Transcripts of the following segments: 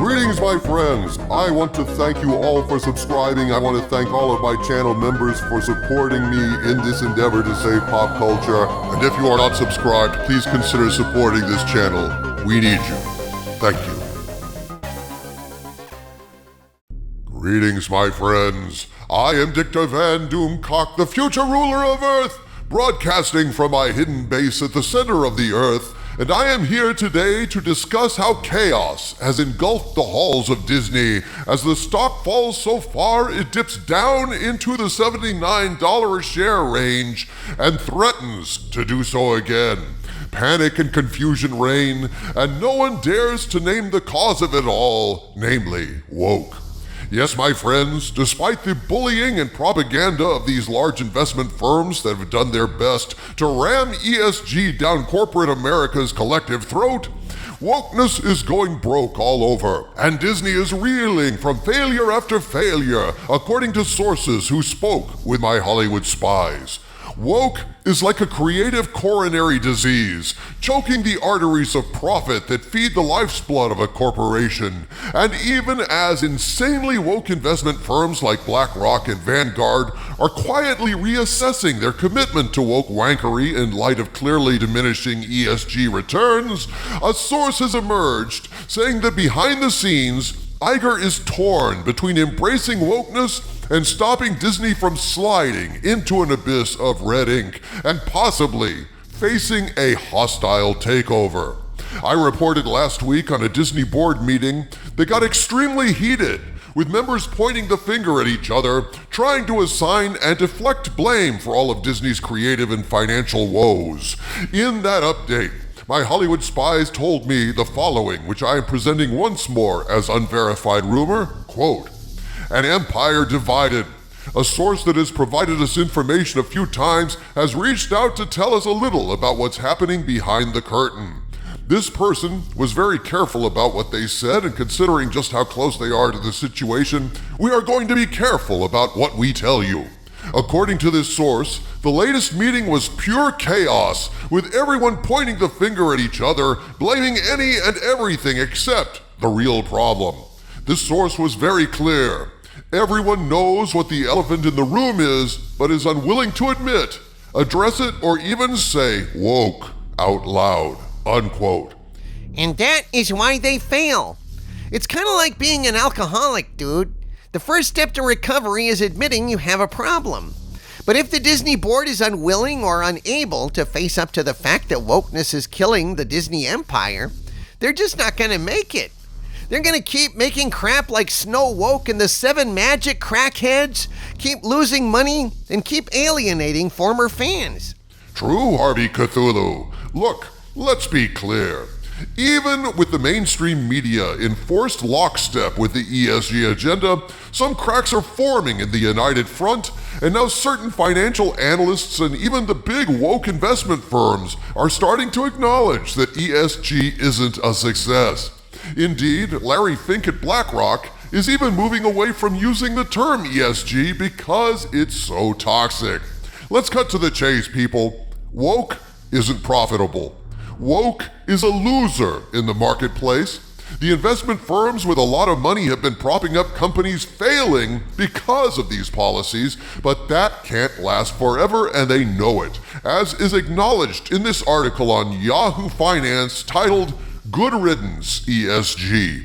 Greetings, my friends. I want to thank you all for subscribing. I want to thank all of my channel members for supporting me in this endeavor to save pop culture. And if you are not subscribed, please consider supporting this channel. We need you. Thank you. Greetings, my friends. I am Dictor Van Doomcock, the future ruler of Earth, broadcasting from my hidden base at the center of the Earth. And I am here today to discuss how chaos has engulfed the halls of Disney. As the stock falls so far, it dips down into the $79 a share range and threatens to do so again. Panic and confusion reign, and no one dares to name the cause of it all, namely woke. Yes, my friends, despite the bullying and propaganda of these large investment firms that have done their best to ram ESG down corporate America's collective throat, wokeness is going broke all over, and Disney is reeling from failure after failure, according to sources who spoke with my Hollywood spies. Woke is like a creative coronary disease, choking the arteries of profit that feed the life's blood of a corporation. And even as insanely woke investment firms like Blackrock and Vanguard are quietly reassessing their commitment to woke wankery in light of clearly diminishing ESG returns, a source has emerged saying that behind the scenes, Iger is torn between embracing wokeness and stopping Disney from sliding into an abyss of red ink and possibly facing a hostile takeover. I reported last week on a Disney board meeting that got extremely heated, with members pointing the finger at each other, trying to assign and deflect blame for all of Disney's creative and financial woes. In that update, my Hollywood spies told me the following, which I am presenting once more as unverified rumor, quote, "An empire divided. A source that has provided us information a few times has reached out to tell us a little about what's happening behind the curtain. This person was very careful about what they said, and considering just how close they are to the situation, we are going to be careful about what we tell you. According to this source, the latest meeting was pure chaos, with everyone pointing the finger at each other, blaming any and everything except the real problem. This source was very clear. Everyone knows what the elephant in the room is, but is unwilling to admit, address it, or even say woke out loud," unquote. And that is why they fail. It's kind of like being an alcoholic, dude. The first step to recovery is admitting you have a problem. But if the Disney board is unwilling or unable to face up to the fact that wokeness is killing the Disney empire, they're just not going to make it. They're going to keep making crap like Snow Woke and the 7 Magic Crackheads, keep losing money, and keep alienating former fans. True, Harvey Cthulhu. Look, let's be clear. Even with the mainstream media in forced lockstep with the ESG agenda, some cracks are forming in the United Front, and now certain financial analysts and even the big woke investment firms are starting to acknowledge that ESG isn't a success. Indeed, Larry Fink at Blackrock is even moving away from using the term ESG because it's so toxic. Let's cut to the chase, people. Woke isn't profitable. Woke is a loser in the marketplace. The investment firms with a lot of money have been propping up companies failing because of these policies, but that can't last forever, and they know it, as is acknowledged in this article on Yahoo Finance titled "Good Riddance ESG."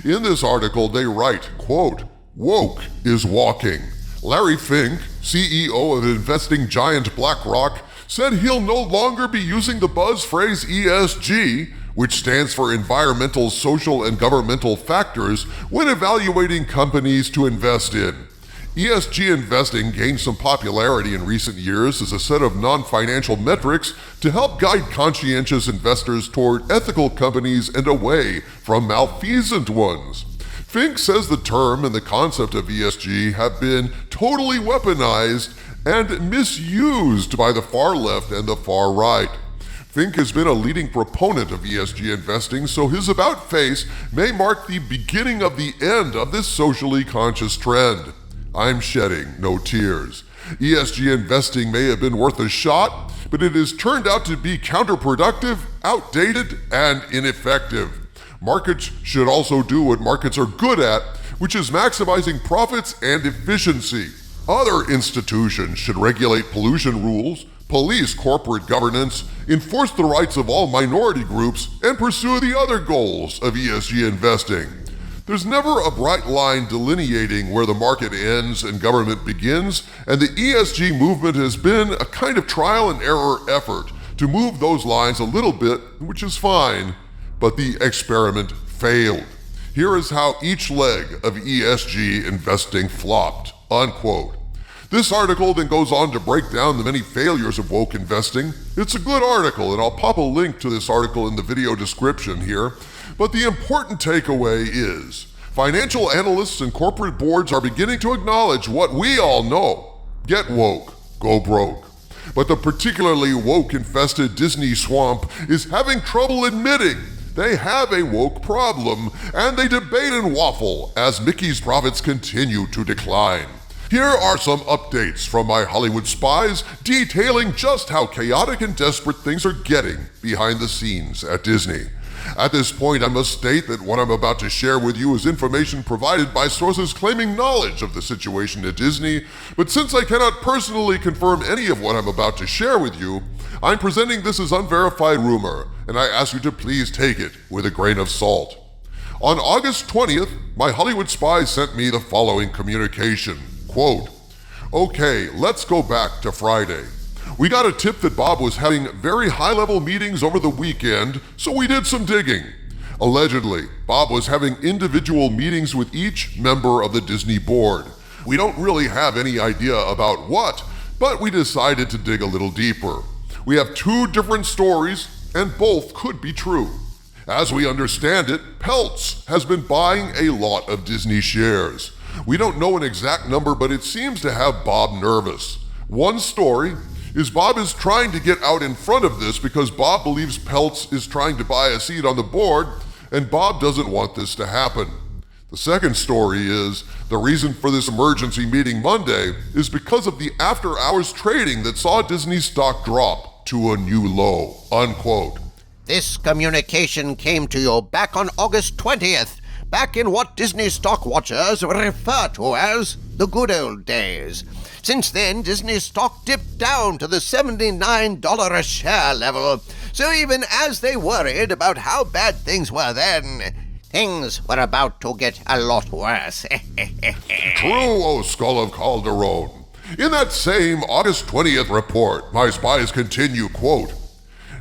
In this article, they write, quote, "Woke is walking. Larry Fink, CEO of investing giant Blackrock, said he'll no longer be using the buzz phrase ESG, which stands for environmental, social, and governmental factors, when evaluating companies to invest in. ESG investing gained some popularity in recent years as a set of non-financial metrics to help guide conscientious investors toward ethical companies and away from malfeasant ones. Fink says the term and the concept of ESG have been totally weaponized and misused by the far left and the far right. Fink has been a leading proponent of ESG investing, so his about face may mark the beginning of the end of this socially conscious trend. I'm shedding no tears. ESG investing may have been worth a shot, but it has turned out to be counterproductive, outdated, and ineffective. Markets should also do what markets are good at, which is maximizing profits and efficiency. Other institutions should regulate pollution rules, police corporate governance, enforce the rights of all minority groups, and pursue the other goals of ESG investing. There's never a bright line delineating where the market ends and government begins, and the ESG movement has been a kind of trial and error effort to move those lines a little bit, which is fine, but the experiment failed. Here is how each leg of ESG investing flopped, unquote. This article then goes on to break down the many failures of woke investing. It's a good article, and I'll pop a link to this article in the video description here. But the important takeaway is, financial analysts and corporate boards are beginning to acknowledge what we all know. Get woke, go broke. But the particularly woke-infested Disney swamp is having trouble admitting they have a woke problem, and they debate and waffle as Mickey's profits continue to decline. Here are some updates from my Hollywood spies detailing just how chaotic and desperate things are getting behind the scenes at Disney. At this point, I must state that what I'm about to share with you is information provided by sources claiming knowledge of the situation at Disney, but since I cannot personally confirm any of what I'm about to share with you, I'm presenting this as unverified rumor, and I ask you to please take it with a grain of salt. On August 20th, my Hollywood spies sent me the following communication. Quote, "Okay, let's go back to Friday. We got a tip that Bob was having very high-level meetings over the weekend, so we did some digging. Allegedly, Bob was having individual meetings with each member of the Disney board. We don't really have any idea about what, but we decided to dig a little deeper. We have two different stories, and both could be true. As we understand it, Peltz has been buying a lot of Disney shares. We don't know an exact number, but it seems to have Bob nervous. One story is Bob is trying to get out in front of this because Bob believes Peltz is trying to buy a seat on the board, and Bob doesn't want this to happen. The second story is the reason for this emergency meeting Monday is because of the after-hours trading that saw Disney stock drop to a new low," unquote. This communication came to you back on August 20th, back in what Disney stock watchers refer to as the good old days. Since then, Disney stock dipped down to the $79 a share level. So even as they worried about how bad things were then, things were about to get a lot worse. True, O Skull of Calderon. In that same August 20th report, my spies continue, quote,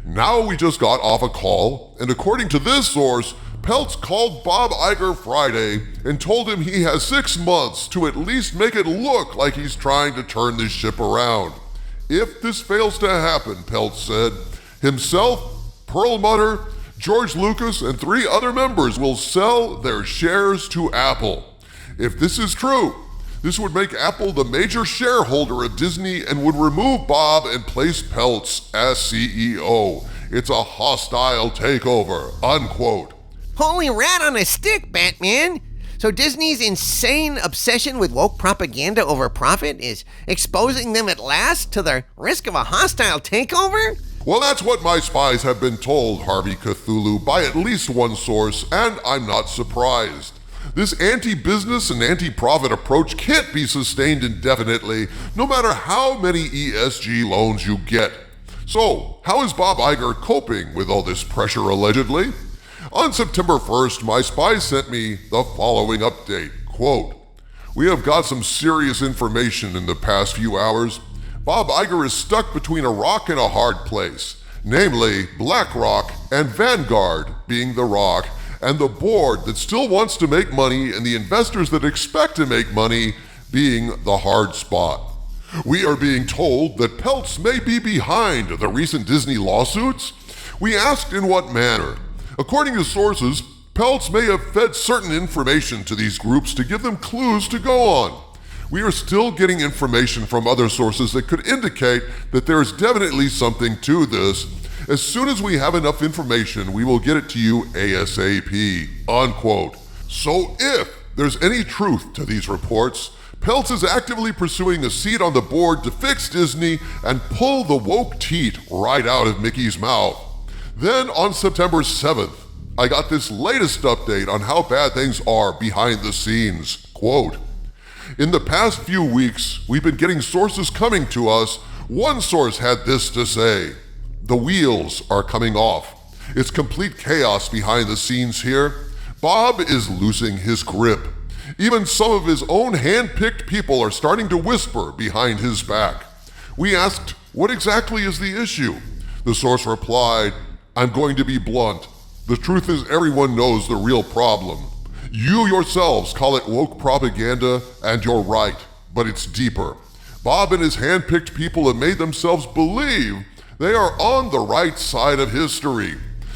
"Now we just got off a call, and according to this source, Peltz called Bob Iger Friday and told him he has 6 months to at least make it look like he's trying to turn this ship around. If this fails to happen," Peltz said, "himself, Perlmutter, George Lucas, and 3 other members will sell their shares to Apple. If this is true, this would make Apple the major shareholder of Disney and would remove Bob and place Peltz as CEO. It's a hostile takeover," unquote. Holy rat on a stick, Batman! So Disney's insane obsession with woke propaganda over profit is exposing them at last to the risk of a hostile takeover? Well, that's what my spies have been told, Harvey Cthulhu, by at least one source, and I'm not surprised. This anti-business and anti-profit approach can't be sustained indefinitely, no matter how many ESG loans you get. So, how is Bob Iger coping with all this pressure, allegedly? On September 1st, my spies sent me the following update, quote, "We have got some serious information in the past few hours. Bob Iger is stuck between a rock and a hard place, namely Blackrock and Vanguard being the rock, and the board that still wants to make money and the investors that expect to make money being the hard spot. We are being told that Peltz may be behind the recent Disney lawsuits. We asked in what manner. According to sources, Peltz may have fed certain information to these groups to give them clues to go on. We are still getting information from other sources that could indicate that there is definitely something to this. As soon as we have enough information, we will get it to you ASAP," unquote. So if there's any truth to these reports, Peltz is actively pursuing a seat on the board to fix Disney and pull the woke teat right out of Mickey's mouth. Then on September 7th, I got this latest update on how bad things are behind the scenes. Quote, in the past few weeks, we've been getting sources coming to us. One source had this to say, the wheels are coming off. It's complete chaos behind the scenes here. Bob is losing his grip. Even some of his own hand-picked people are starting to whisper behind his back. We asked, what exactly is the issue? The source replied, I'm going to be blunt. The truth is everyone knows the real problem. You yourselves call it woke propaganda, and you're right, but it's deeper. Bob and his hand-picked people have made themselves believe they are on the right side of history.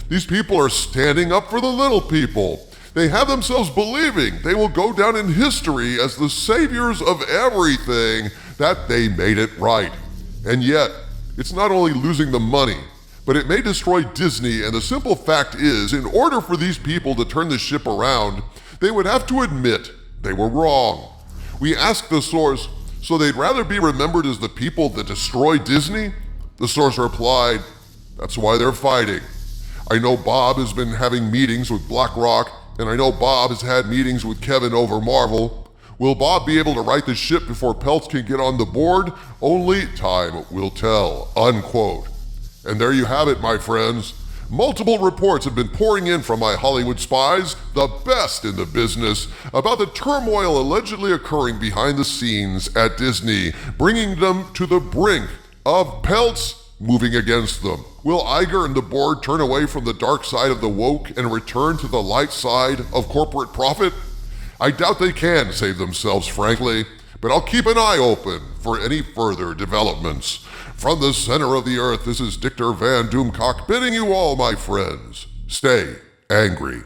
These people are standing up for the little people. They have themselves believing they will go down in history as the saviors of everything, that they made it right. And yet, it's not only losing the money, but it may destroy Disney, and the simple fact is, in order for these people to turn the ship around, they would have to admit they were wrong. We asked the source, so they'd rather be remembered as the people that destroyed Disney? The source replied, that's why they're fighting. I know Bob has been having meetings with Blackrock, and I know Bob has had meetings with Kevin over Marvel. Will Bob be able to right the ship before Peltz can get on the board? Only time will tell, unquote. And there you have it, my friends. Multiple reports have been pouring in from my Hollywood spies, the best in the business, about the turmoil allegedly occurring behind the scenes at Disney, bringing them to the brink of Peltz moving against them. Will Iger and the board turn away from the dark side of the woke and return to the light side of corporate profit? I doubt they can save themselves, frankly, but I'll keep an eye open for any further developments. From the center of the earth, this is Dictor Van Doomcock bidding you all, my friends, stay angry.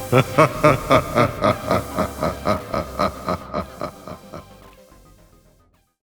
Ha ha ha ha ha ha.